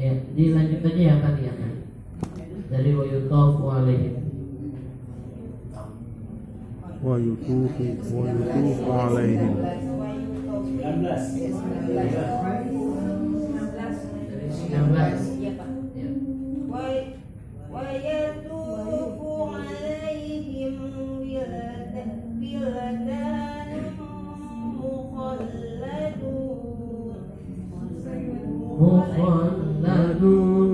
Ya, dilanjut aja yang tadi ya. Dari wa yutafu alaihim. Wa yutufu alaihim. 19. Iya Pak. Ya. Wa yatufu alaihim wildan Mukhalladun.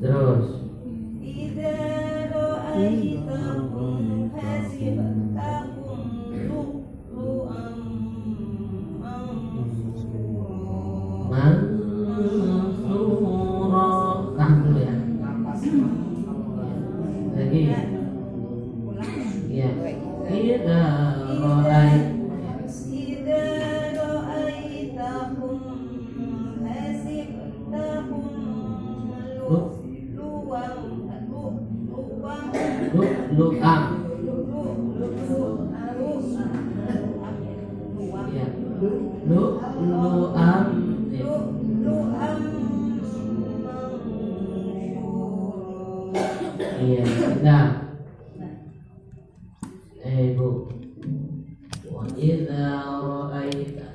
Terus. Idza ra'aitahum hasibtahum lu'lu'an Mansura. Tahan dulu ya. Lagi. Ya. Idza ra'ait. Idza ra'aitahum hasibtahum lu'lu'an Lu'lu'am. Ya. Lu'lu'am. Ya. Iya, nah. Bu. Wa idza ra'aita.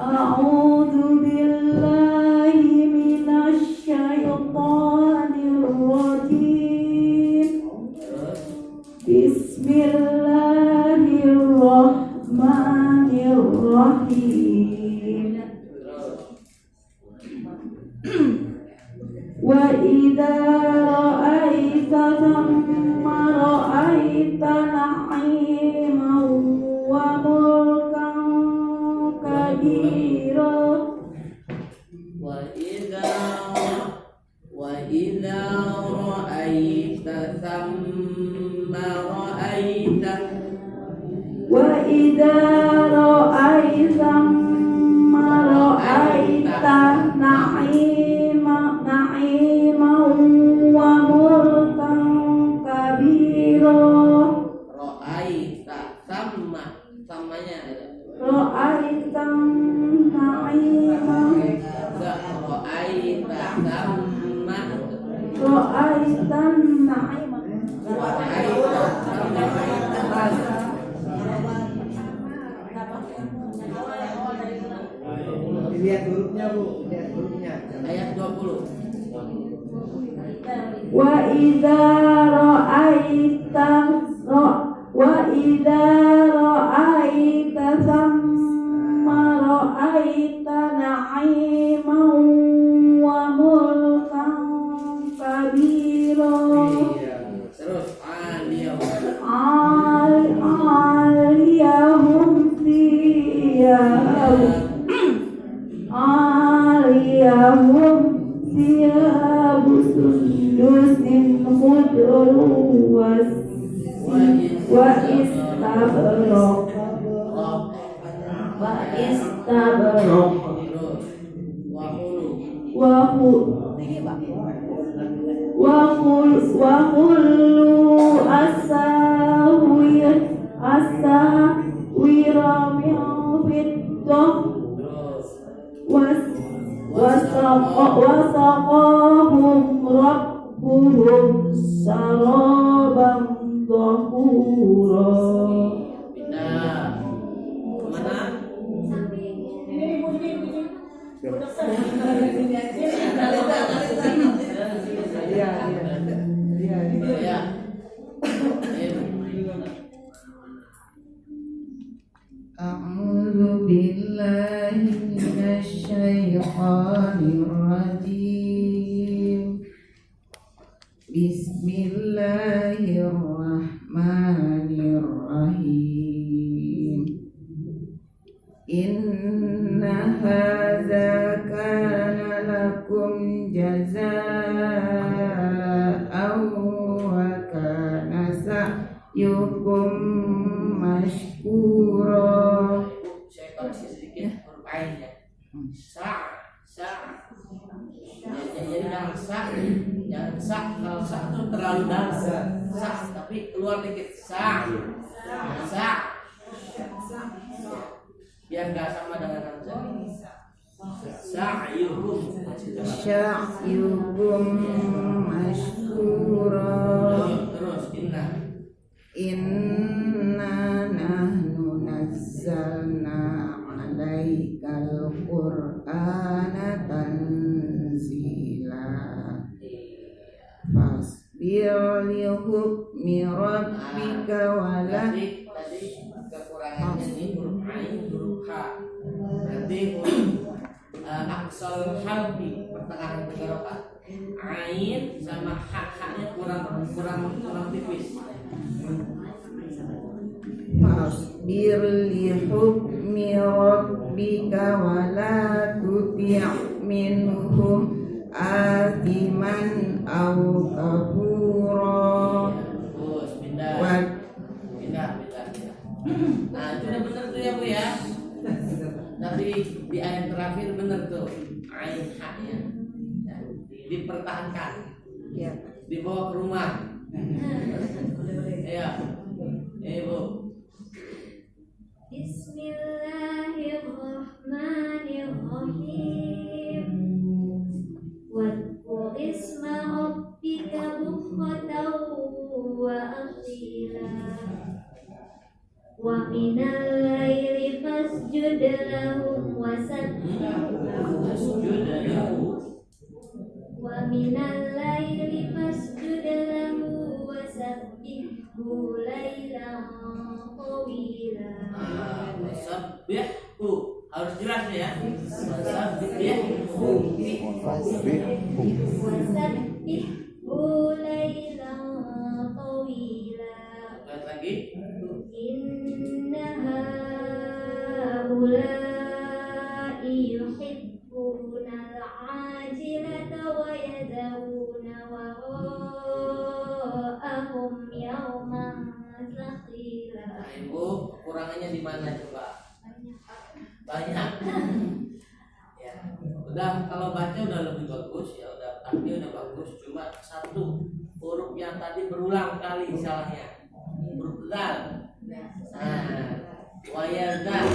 A'udzu billahi minasy syaithanir rajim. Bismillahirrahmanirrahim. Wa idza ra'aita thamma ra'aita na'iman wa mulkan kabira. Wa idza ra'aita thamma ra'aita. Wa idza ra'aita thamma ra'aita na'iman wa mulkan kabira. Ra'aita sama samanya ada. Ra'aita na'iman Enggak, ra'aita sama. Ra'aita na'iman Ra'aita sama. Lihat hurufnya Bu, lihat hurufnya. Ayat 20. Wa idza ra'aita thamma ra'aita na'iman wa mulkan kabira. Iya. Terus aliyahum. Aliyahum thiyabu sundusin khudrun wa istabraq. Wa kullu asawira min fiddah wasaqahum rabbuhum saraban dhahura. Pindah. Kemana? Ya. A'udzu billahi minasy syaithanir rajim. Bismillahirrahmanirrahim. Inna hadza kana lakum jazaa'an wa kana sa'yukum mashkura. Saya koreksi sedikit huruf ain ya. Sa. Jadi jangan sa. Kalau sa itu terlalu dalam. Sa, tapi keluar dikit. Sa. sa'yukum mashkura. Terus Inna nahnu nazzalna 'alaikal qur'ana tanzila. Fasbir li hukmi rabbika wala. tadi kekurangannya ini huruf ain, huruf ha. Berarti huruf aksal halbi pertengahan tenggorokan. Ain sama ha-nya kurang tipis. Fasbir li hukmi rabbika wala tuti' minhum athiman aw kafura. Terus pindah. Nah, itu udah bener tuh ya Bu ya. Tapi di ayat terakhir bener tuh ain ha-nya. Ya, dipertahankan. Ya. Dibawa ke rumah. Ya. Bu. Bismillahirrahmanirrahim. Wadkur isma rabbika bukratan wa asila. Wa minal laili fasjud lahu wa minal laili fasjud lahu wa sabbihhu lailan tawila. Wasabbihu harus jelas ya. Wasabbihu. Wasabbihhu lailan tawila. Lihat lagi. Inna haula'i yuhibbuna al-'ajilata wa yadhuruna wara'ahum yawman thaqila. Nah, Ibu, kekurangannya di mana coba? Banyak. Ya. Udah kalau baca udah lebih bagus ya, udah tadi udah bagus, cuma satu huruf yang tadi berulang kali salahnya. Huruf dal. Nah, wayadal.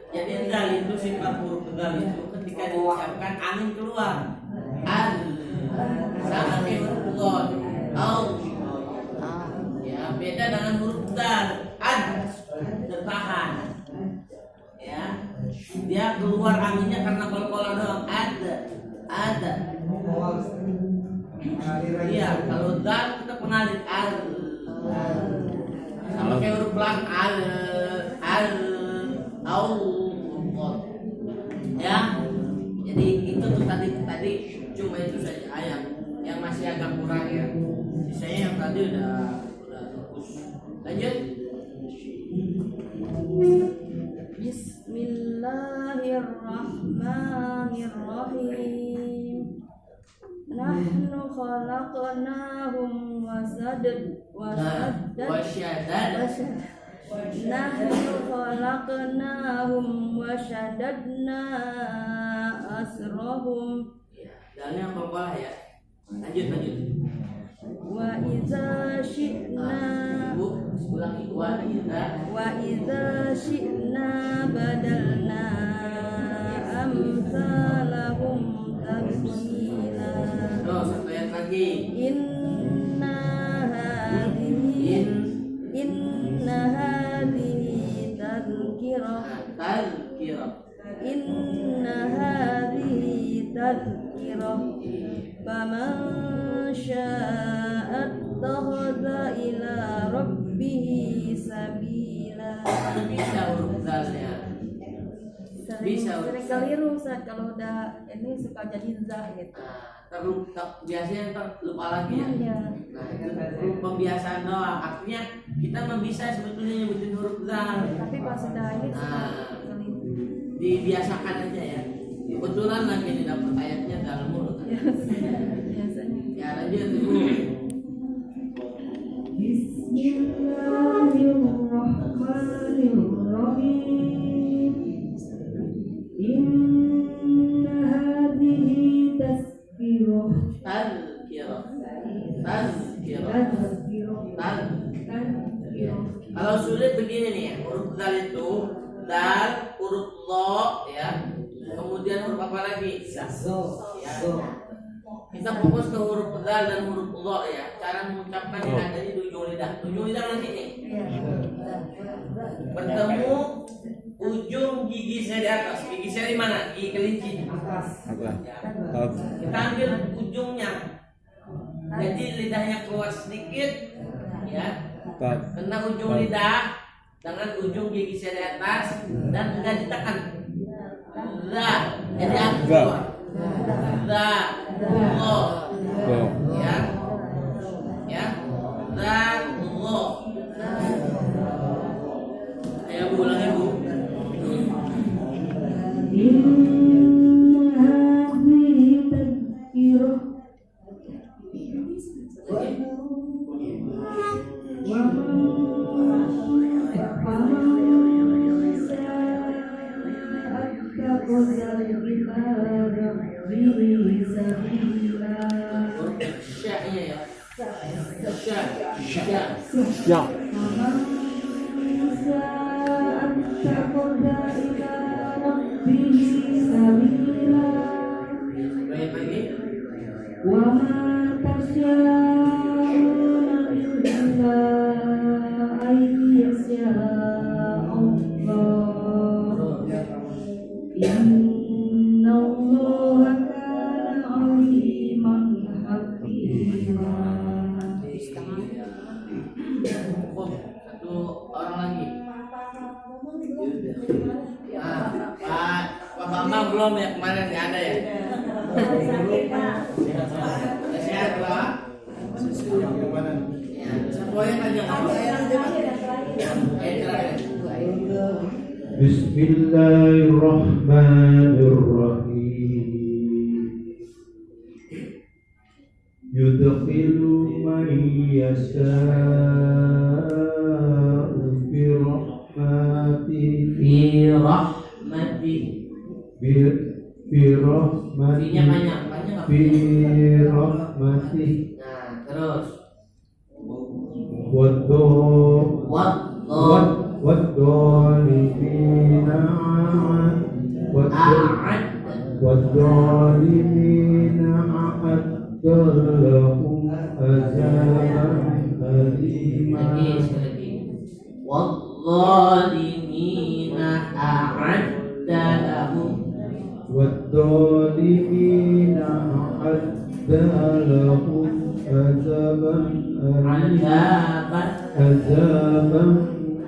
Jadi dal itu sifat huruf dal itu ketika diucapkan angin keluar. Al. Sama kayak huruf dal. Au. Ya, beda dengan huruf dal. Ad. Tertahan. Ya. Dia keluar anginnya karena kol-kolan doang. Ada. Iya, kalau dal kita pengalir al. Sama kayak huruf lang al au. Ya. Jadi itu tuh tadi cuma itu saja ayat yang masih agak kurang ya. Sisanya yang tadi udah bagus. Lanjut. Bismillahirrahmanirrahim. Nahnu khalaqnahum Nahnu khalaqnahum wa shaddadna asrahum. Dalnya kol-kolah ya. Lanjut. Wa idza syi'na Ibu, ulangi wa idza syi'na badalna amsalahum tabdila. Terus satu ayat lagi. Inna hadhihi tadhkirah. Inna hadhihi tadhkirah. Faman syaa'a ittakhadha ila rabbih sabila. Bisa huruf dalnya. Sering keliru Ustaz kalau udah ini suka jadi za gitu. Biasanya lupa lagi ya. Iya. Nah, itu pembiasaan doang. Artinya kita bisa sebetulnya nyebutin huruf dal. Tapi pas udah ini suka Nah, keliru. dibiasakan aja ya. Kebetulan lagi didapat ayatnya dalam mulut. Biasanya. Ya lanjut Ibu. Bismillahirrahmanirrahim. Inna hadhihi tazkirah. Tazkirah. Kalau sulit begini nih ya, huruf dal itu dal, huruf lo ya. Kemudian huruf apa lagi? Ya. Kita fokus ke huruf dal dan huruf dha ya. Cara mengucapkan yang ada di ujung lidah. Ujung lidah kan sini. Bertemu ujung gigi saya di atas. Gigi saya di mana? Gigi kelinci. Atas. Ya. Kita ambil ujungnya. Jadi lidahnya keluar sedikit, ya. Kena ujung lidah dengan ujung gigi saya di atas dan enggak ditekan. Jadi aku keluar. Ya. Ya. Ayo Bu, ulang ya Bu. Sya'nya ya. Ya. Baik lagi. Cukup satu orang lagi. Pak Bambang belum ya, kemarin nggak ada ya. Sehat Pak. Ya, semuanya aja. Bismillahirrahmanirrahim. Yudkhilu man yasha'u bi rahmatihi Fi rahmati. bi rahmatihi Fi-nya banyak nggak? bi rahmatihi Nah, terus. والظالمين أعد لهم عذابا أليما والظالمين أعد لهم والظالمين أعد لهم عذابا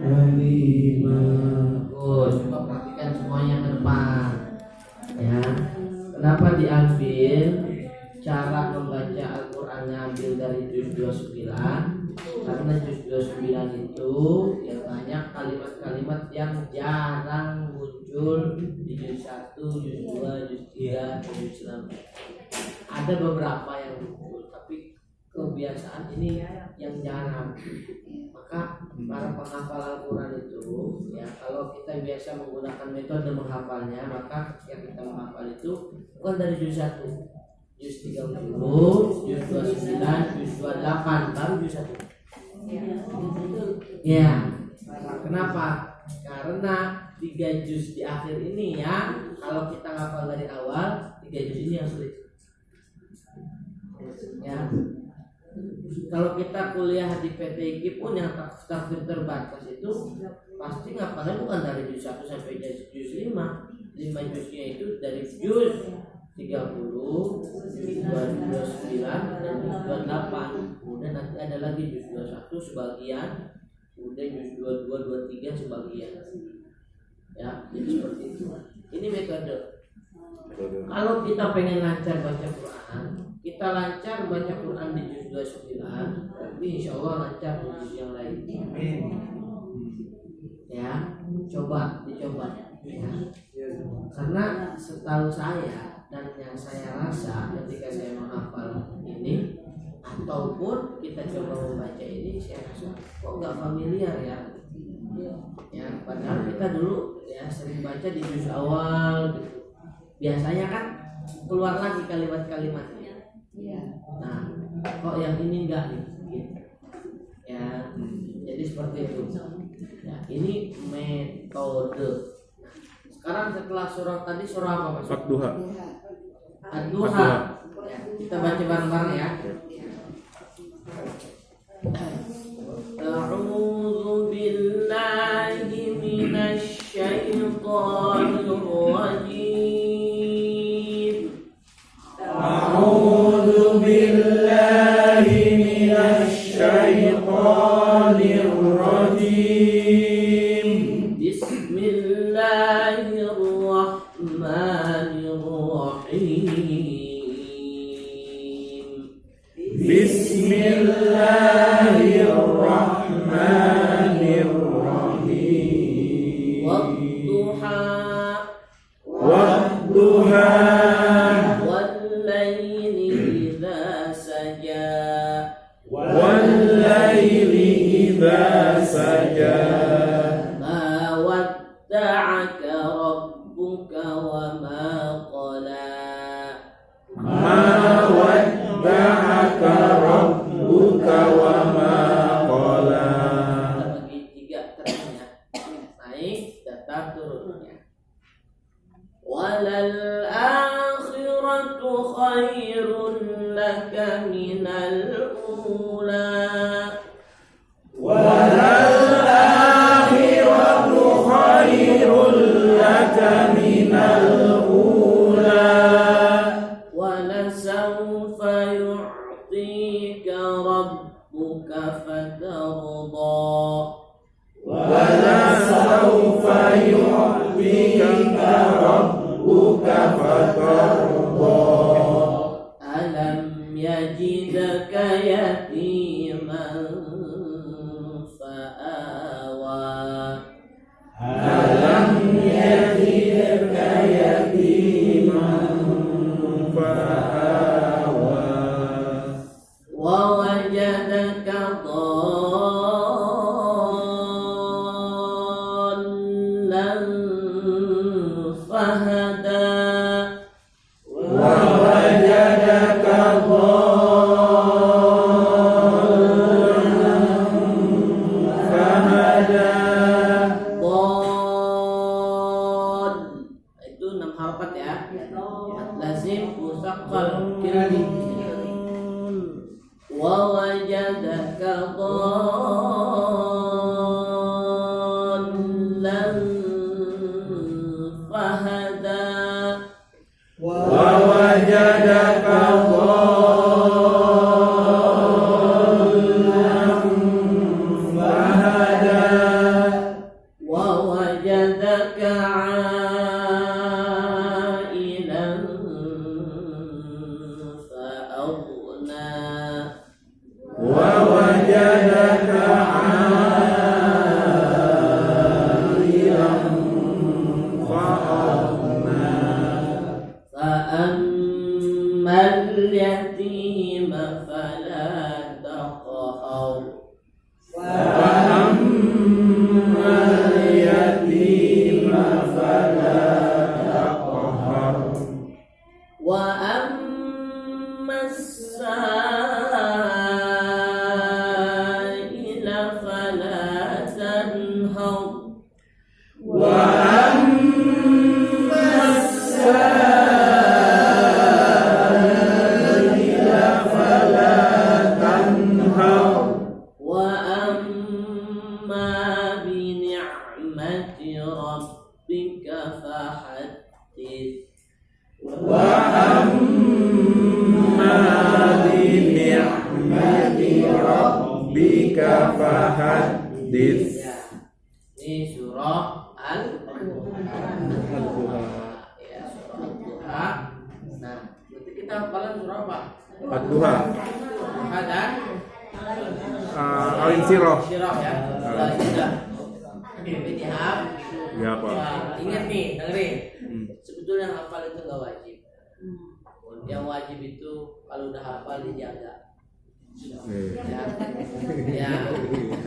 أليما. Coba perhatikan semuanya ke depan. Ya. Kenapa diambil cara membaca Al-Qur'annya ambil dari juz 29? Karena juz 29 itu yang banyak kalimat-kalimat yang jarang muncul di juz 1, juz 2, juz 3, juz 6. Ada beberapa yang muncul, tapi kebiasaan ini yang jarang. Maka para penghafal Al-Quran itu ya, kalau kita biasa menggunakan metode menghafalnya, maka ketika kita menghafal itu bukan dari juz 1, juz 30, juz 29, juz 28, baru juz 1. Ya. Kenapa? Karena 3 juz di akhir ini ya, kalau kita hafal dari awal, 3 juz ini yang sulit. Ya. Kalau kita kuliah di PTIQ pun yang tafsir terbatas itu pasti ngapalnya bukan dari juz 1 sampai juz 5. 5 juznya itu dari juz 30, juz 29 dan juz 28. Kemudian nanti ada lagi juz 21 sebagian, kemudian juz 22, 23 sebagian. Ya, jadi seperti itu. Ini metode. Kalau kita pengen lancar baca Quran, kita lancar baca Quran di juz 29, berarti insya Allah lancar di juz yang lain. Ya, dicoba. Ya. Karena setahu saya dan yang saya rasa ketika saya menghafal ini ataupun kita coba membaca ini, saya rasa kok nggak familiar ya. Ya, padahal kita dulu ya sering baca di juz awal gitu. Biasanya kan keluar lagi kalimat-kalimatnya. Nah, kok yang ini enggak nih? Gitu. Ya, jadi seperti itu. Ya, ini metode. Sekarang setelah surah tadi surah apa Mas? Fat duha. Ad-Duha. Ya, kita baca bareng-bareng ya. A'udzu billahi minasy syaithanir rajim. A'udzu billahi minasy syaithanir rajim. Bismillahirrahmanirrahim. Bismillahirrahmanirrahim. Wadduha Wadduha wal-laili idza saja. wal-laili idza saja. Ma wadda'aka rabbuka wa ma qala. Ma wadda'aka rabbuka wa ma qala. Kita bagi tiga terusnya. Naik, datar, turunnya. Walal akhiratu khairun laka minal ula. Walal akhiratu khairul laka minal ula. Walasawfa yu'tika rabbuka fatarda. Walasawfa yu'tika rabbuka fatarda. Alam yajidaka yatiman fa'awa. Alam yajidka yatiman fa'awa. Wa wajadaka dhallan fahada. Wa wajadaka dhallan fahada. Dhal itu 6 harakat ya. Lazim musaqqal kirani. Wa wajadaka dhallan fahada. Wa wajadaka dhallan fahada. Wa wajadaka 'ailan fa'aghna. Wa wajadaka 'ailan fa'aghna. Fa'ammal yatima fala taqhar. Fa'ammal yatima fala taqhar. Wa ammas sa'ila fala tanhar. Wa ammas sa'ila fala tanhar. Wa amma bi ni'mati rabbika fahaddith. Wa amma bi ni'mati rabbika fahaddits. Ya. Ini surah Al-Duha. Ya, surah Al-Duha. Nah, berarti kita hafalan surah apa? Ad-Duha. Ada Al-Insyirah. Syirah ya. Sudah. Intihab. Ya Pak. Nah, ingat nih, dengerin. Hmm. Sebetulnya hafal itu nggak wajib. Yang wajib itu kalau udah hafal dijaga. Ya. Ya.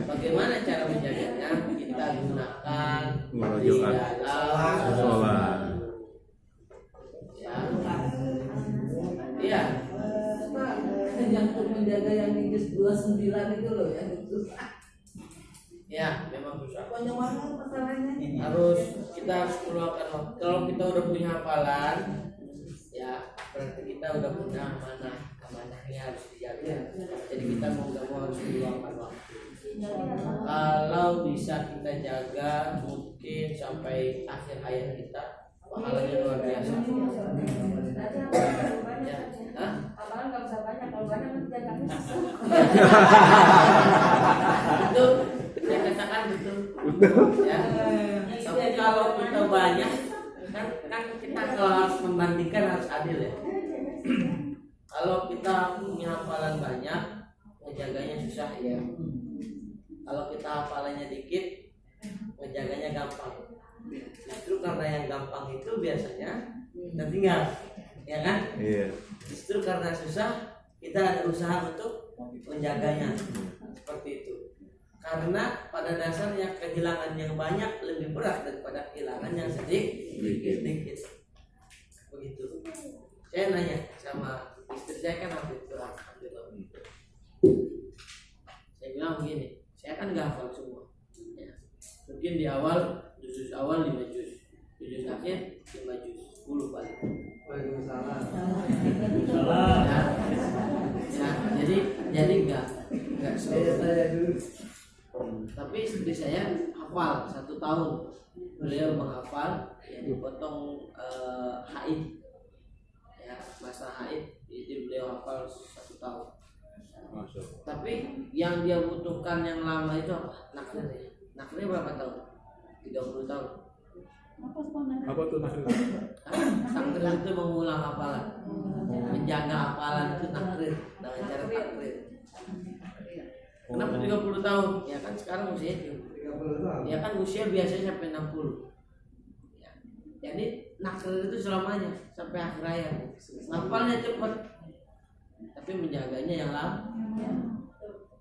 Bagaimana cara menjaganya? Kita gunakan di Murojaat. dalam Sholat. Ya. Iya. Yang untuk menjaga yang di juz 29 itu loh yang susah. Ya, memang susah. Banyak banget masalahnya. Kita harus keluarkan waktu. Kalau kita udah punya hafalan, ya berarti kita udah punya amanahnya harus dijaga. Jadi kita mau nggak mau harus meluangkan waktu. Kalau bisa kita jaga mungkin sampai akhir hayat kita, pahalanya luar biasa. Ya. Hah? Apalagi nggak bisa banyak, kalau banyak nanti jangan Itu saya katakan betul. Ya. Tapi kalau kita banyak, kan kita kalau harus membandingkan harus adil ya. Kalau kita punya hafalan banyak, ngejaganya susah ya. Kalau kita hafalannya dikit, ngejaganya gampang. Justru karena yang gampang itu biasanya kita tinggal, ya kan? Iya. Justru karena susah, kita ada usaha untuk menjaganya. Seperti itu. Karena pada dasarnya kehilangan yang banyak lebih berat daripada kehilangan yang sedikit. Begitu. Saya nanya sama istri saya kan hafiz Quran, saya bilang begini, saya kan nggak hafal semua. Ya. Mungkin di awal juz awal 5 juz, juz akhir 5 juz, 10 paling. Waalaikumsalam. Ya, jadi nggak Saya dulu. tapi istri saya hafal 1 tahun. Beliau menghafal yang dipotong haid, ya masa haid, jadi beliau hafal 1 tahun. Tapi yang dia butuhkan yang lama itu apa? Naklir. Naklir berapa tahun? 30 tahun. Apa tuh naklir? Naklir itu mengulang hafalan, menjaga hafalan itu naklir dengan cara naklir. Kenapa 30 tahun? Ya kan sekarang usia 30 tahun. ya kan usia biasanya sampai 60. Ya. Jadi naklir itu selamanya sampai akhir hayat. Hafalnya cepat, tapi menjaganya yang lama.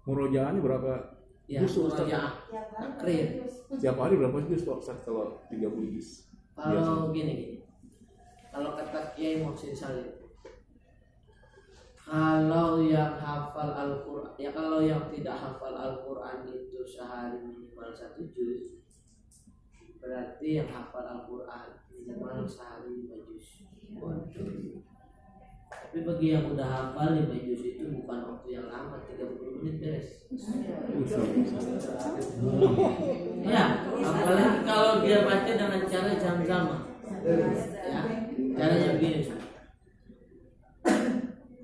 Murojaahnya berapa? Ya, Juz, Ustaz? naklir. Setiap hari berapa juz Pak Ustaz kalau 30 juz? Kalau gini, kalau kata Kiai Muhsin Salim, kalau yang hafal Al-Quran, ya kalau yang tidak hafal Al-Quran itu sehari minimal 1 juz, berarti yang hafal Al-Quran minimal sehari 5 juz. Tapi bagi yang udah hafal 5 juz itu bukan waktu yang lama, 30 menit beres. Ya, apalagi kalau dia baca dengan cara jam-jama. Ya, caranya begini.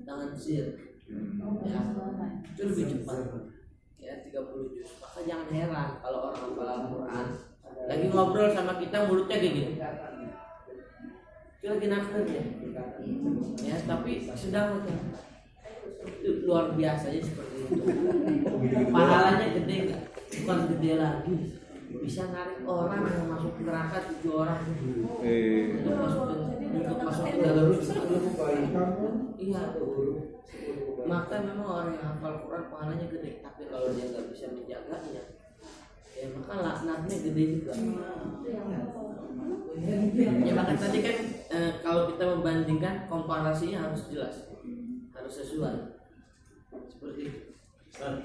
Tangan sir. Ya, itu lebih cepat. Ya, 30 juz. Maka jangan heran kalau orang hafal Al-Quran lagi ngobrol sama kita mulutnya kayak gini. Itu lagi naklir ya. Ya, tapi sedang itu luar biasanya seperti itu. Pahalanya gede nggak? Bukan gede lagi. Bisa narik orang yang masuk neraka 7 orang untuk masuk ke dalam iya. Maka memang orang yang hafal Quran pahalanya gede, tapi kalau dia nggak bisa menjaganya, ya maka laknatnya gede juga. Ya maka tadi kan kalau kita membandingkan, komparasinya harus jelas, harus sesuai. Seperti itu. Ustaz,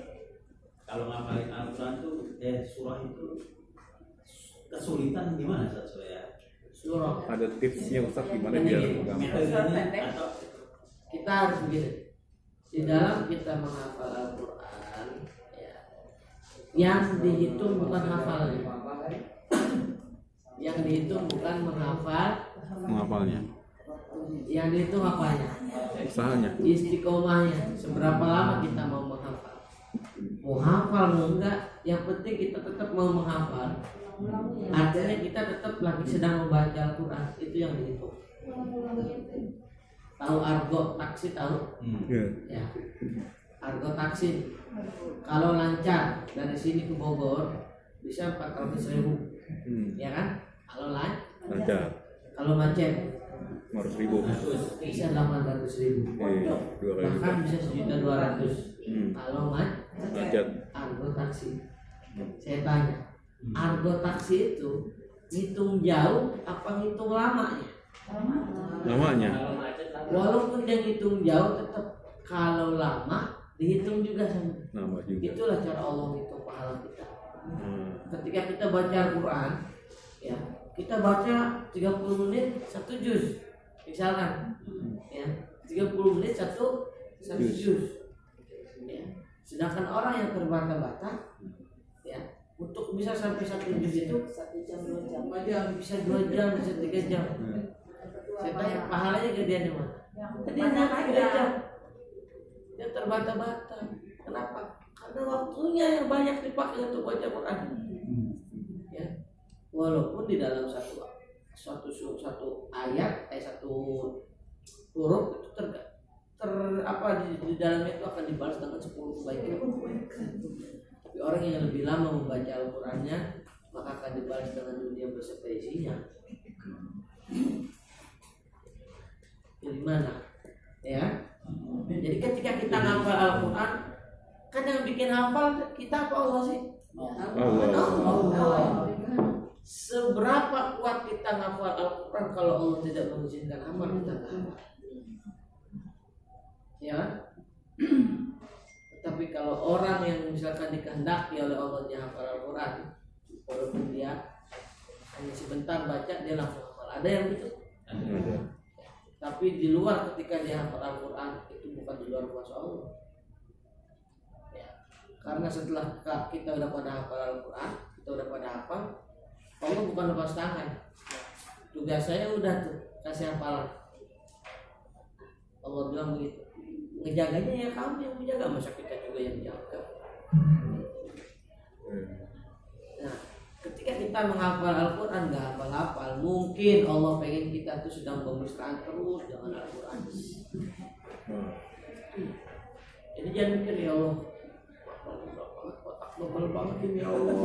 kalau ngapalin Al-Quran tuh surah itu kesulitan gimana Ustaz ya? Surah. Ada tipsnya Ustaz gimana biar gampang? Metodenya atau Kita harus begini. Di dalam kita menghafal Al-Quran, ya, yang dihitung bukan hafalan. Yang dihitung bukan Menghafalnya. yang dihitung apanya? Usahanya. Istiqomahnya. Seberapa lama kita mau menghafal? Mau hafal mau enggak? Yang penting kita tetap mau menghafal. Artinya kita tetap lagi sedang membaca Al-Quran. Itu yang dihitung. Tahu argo taksi tahu? Iya. Ya. Argo taksi. Kalau lancar dari sini ke Bogor bisa 400.000. Ya kan? Kalau Lancar. kalau macet 500.000. bisa 800.000. Dua kali Bahkan lipat. bisa 1.200.000. Kalau Lancar. argo taksi. Saya tanya, argo taksi itu ngitung jauh apa ngitung lamanya? Namanya. Walaupun dia ngitung jauh, tetap kalau lama dihitung juga sama. Nama juga. Itulah cara Allah ngitung pahala kita. Ketika kita baca Al-Quran, ya kita baca 30 menit 1 juz, Misalkan ya 30 menit satu juz. Ya. Sedangkan orang yang terbata-bata ya untuk bisa sampai 1 juz itu 1 jam 2 jam. bisa 2 jam, bisa 3 jam. Saya tanya pahalanya gedean di mana? Gedeannya 3 jam. Dia terbata-bata. Kenapa? Karena waktunya yang banyak dipakai untuk baca Quran. Ya. Walaupun di dalam satu ayat, satu huruf itu di dalamnya itu akan dibalas dengan 10 kebaikan. Tapi orang yang lebih lama membaca Al-Qur'annya maka akan dibalas dengan dunia beserta isinya. Dari mana? Ya. Jadi ketika kita ngapal Al-Qur'an, kan yang bikin hafal kita apa Allah sih? Allah. Seberapa kuat kita ngafal Al-Quran kalau Allah tidak mengizinkan amal kita nggak hafal. Ya. Tetapi kalau orang yang misalkan dikehendaki oleh Allah dia hafal Al-Quran, walaupun dia hanya sebentar baca dia langsung hafal. Ada yang begitu? Ada. Tapi di luar ketika dia hafal Al-Quran itu bukan di luar kuasa Allah. Ya. Karena setelah kita udah pada hafal Al-Quran, kita udah pada hafal, Allah bukan lepas tangan. Tugas saya udah tuh kasih hafalan. Allah bilang begitu. Ngejaganya ya kamu yang menjaga, masa kita juga yang menjaga. Nah, ketika kita menghafal Al-Quran nggak hafal-hafal, mungkin Allah pengen kita tuh sedang bermesraan terus dengan Al-Quran. Jadi jangan mikir ya Allah, otak banget ini ya Allah.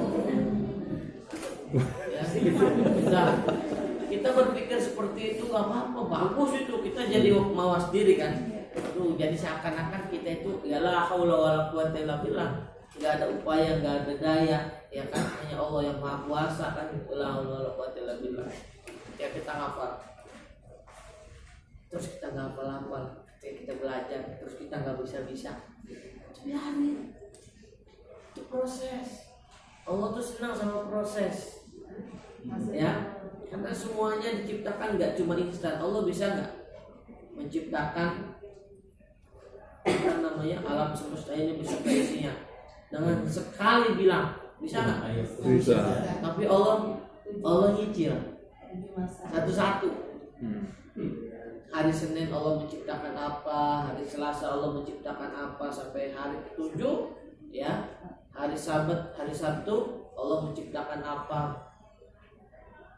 Ya, kita berpikir seperti itu nggak apa-apa, bagus itu, kita jadi mawas diri kan. Tuh, jadi seakan-akan kita itu ya la haula wala quwata illa billah, nggak ada upaya, nggak ada daya, ya kan, hanya Allah yang maha kuasa kan, la haula wala quwata illa billah. Ya kita hafal, terus kita nggak hafal, kita belajar, terus kita nggak bisa, biarin, itu proses. Allah tuh senang sama proses, ya, karena semuanya diciptakan nggak cuma instan. Allah bisa nggak menciptakan alam semesta ini beserta isinya dengan sekali bilang, bisa nggak? Bisa. Tapi Allah nyicil satu-satu. Hari Senin Allah menciptakan apa, hari Selasa Allah menciptakan apa, sampai hari ke-7 ya. Hari Sabat, hari Sabtu Allah menciptakan apa?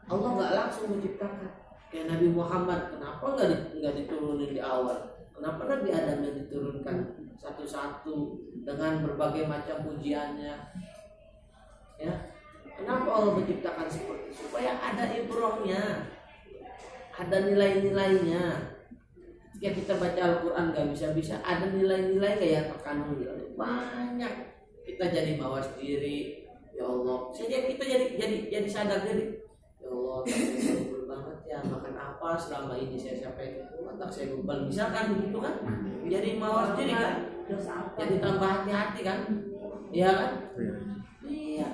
Allah nggak langsung menciptakan. Kayak Nabi Muhammad, kenapa nggak diturunin di awal? Kenapa Nabi Adam yang diturunkan satu-satu dengan berbagai macam pujiannya? Ya, kenapa Allah menciptakan seperti itu? Supaya ada ibrahnya, ada nilai-nilainya. Ketika kita baca Al-Quran nggak bisa-bisa, ada nilai-nilai kayak terkandung banyak. Kita jadi mawas diri, ya Allah. Kita jadi sadar diri. Ya Allah, saya bebal banget ya, makan apa selama ini saya sampai otak saya bebal. Misalkan begitu kan? Jadi mawas diri kan? Jadi tambah hati-hati kan? Iya kan? Iya.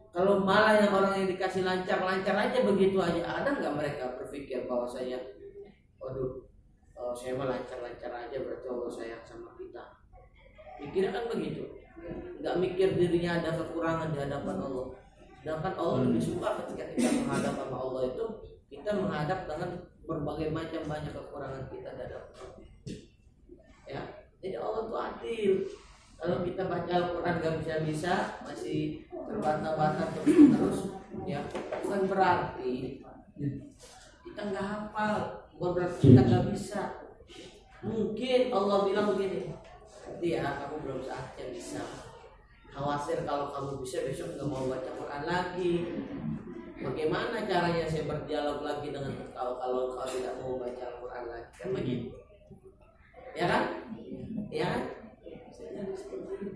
Kalau malah yang orang yang dikasih lancar-lancar aja begitu aja, ada nggak mereka berpikir bahwa saya, waduh, saya mah lancar-lancar aja berarti Allah sayang sama kita. Pikirnya kan begitu. Nggak mikir dirinya ada kekurangan di hadapan Allah. Sedangkan Allah lebih suka ketika kita menghadap sama Allah itu, kita menghadap dengan berbagai macam banyak kekurangan kita di hadapan Allah. Ya, jadi Allah itu adil. Kalau kita baca Al-Quran gak bisa-bisa, masih terbantah-bantah terus, ya bukan berarti kita nggak hafal, bukan berarti kita nggak bisa. Mungkin Allah bilang begini, nanti ya kamu belum saatnya bisa. Khawatir kalau kamu bisa besok nggak mau baca Quran lagi. Bagaimana caranya saya berdialog lagi dengan kau kalau kau tidak mau baca Al-Quran lagi? Kan begitu, ya kan? Ya kan?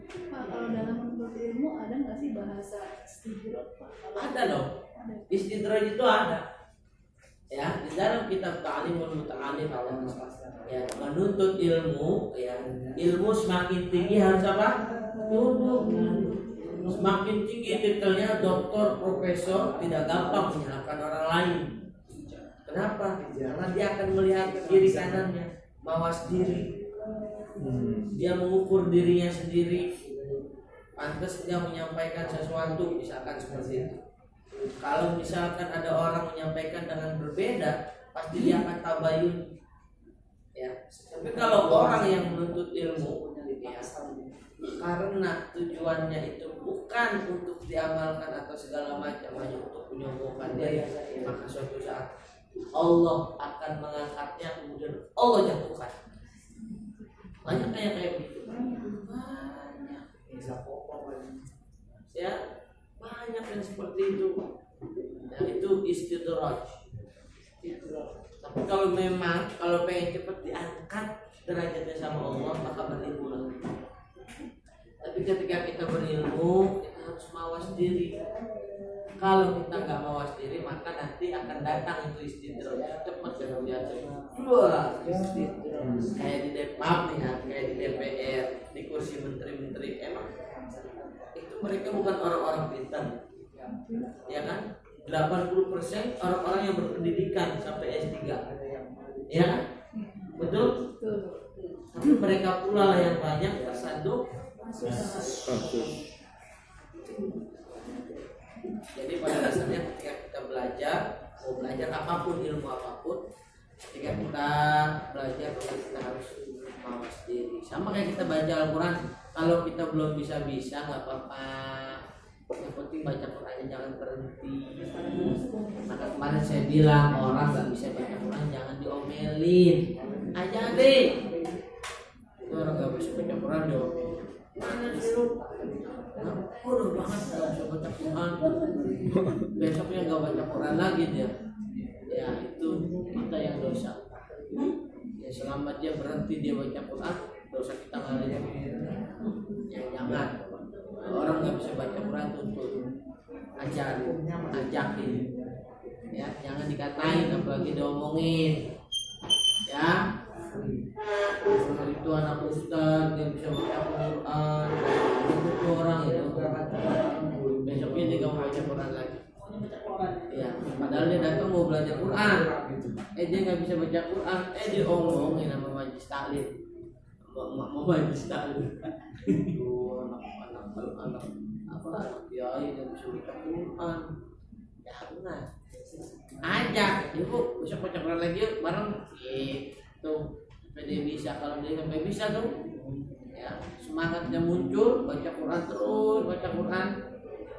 Pak, kalau dalam menuntut ilmu ada nggak sih bahasa istidraj, Pak? Ada loh. Istidraj itu ada. Ya, di dalam kitab Ta'limul Muta'allim Allah ya, menuntut ilmu, ya, ilmu semakin tinggi harus apa? Tunduk. Semakin tinggi detailnya doktor, profesor tidak gampang menyalahkan orang lain. Kenapa? Karena dia akan melihat kiri kanannya, mawas diri. Dia mengukur dirinya sendiri. Pantas dia menyampaikan sesuatu, misalkan seperti itu. Kalau misalkan ada orang menyampaikan dengan berbeda, pasti dia akan tabayun. Ya. Tapi kalau orang yang menuntut ilmu, ya, karena tujuannya itu bukan untuk diamalkan atau segala macam, hanya untuk menyombongkan diri, maka suatu saat Allah akan mengangkatnya, kemudian Allah jatuhkan. Banyak kayak begitu. Banyak. Ya, banyak yang seperti itu. Nah, itu istidraj. Tapi kalau pengen cepat diangkat derajatnya sama Allah, maka berilmu. Tapi ketika kita berilmu, kita harus mawas diri. Kalau kita nggak mawas diri, maka nanti akan datang itu istidraj. Cepat dan jatuh. Wah, istidraj. Kayak di kayak di DPR, di kursi menteri-menteri. Emang itu mereka bukan orang-orang pintar, ya kan? 80% orang-orang yang berpendidikan sampai S3, ya kan? Betul? Tapi mereka pula lah yang banyak tersandung kasus. Jadi pada dasarnya ketika kita mau belajar apapun, ilmu apapun, ketika kita belajar kita harus mawas diri. Sama kayak kita baca Al-Quran, kalau kita belum bisa nggak apa-apa. Yang penting baca Qurannya jangan berhenti. Maka kemarin saya bilang orang nggak bisa baca Quran jangan diomelin. Aja deh. Orang nggak bisa baca Quran diomelin. Mana sih lu? Bodoh banget nggak bisa baca Quran. Besoknya nggak baca Quran lagi dia. Ya itu kita yang dosa. Ya selama dia berhenti dia baca Quran, dosa kita ngalir. Ya jangan. Orang nggak bisa baca Quran tuntut, ajakin, ya jangan dikatain, apalagi diomongin, ya. Itu anak ustaz dia bisa baca Quran, itu orang itu besoknya dia nggak mau baca Quran lagi. Ya, padahal dia datang mau belajar Quran, dia nggak bisa baca Quran, diomongin sama majlis taklim, mau majlis taklim. Anak kiai yang bisa baca Quran, ya benar. Ajak, ibu bisa baca Quran lagi yuk bareng gitu. Sampai dia bisa, kalau dia sampai bisa tuh, ya semangatnya muncul, baca Quran terus, baca Quran.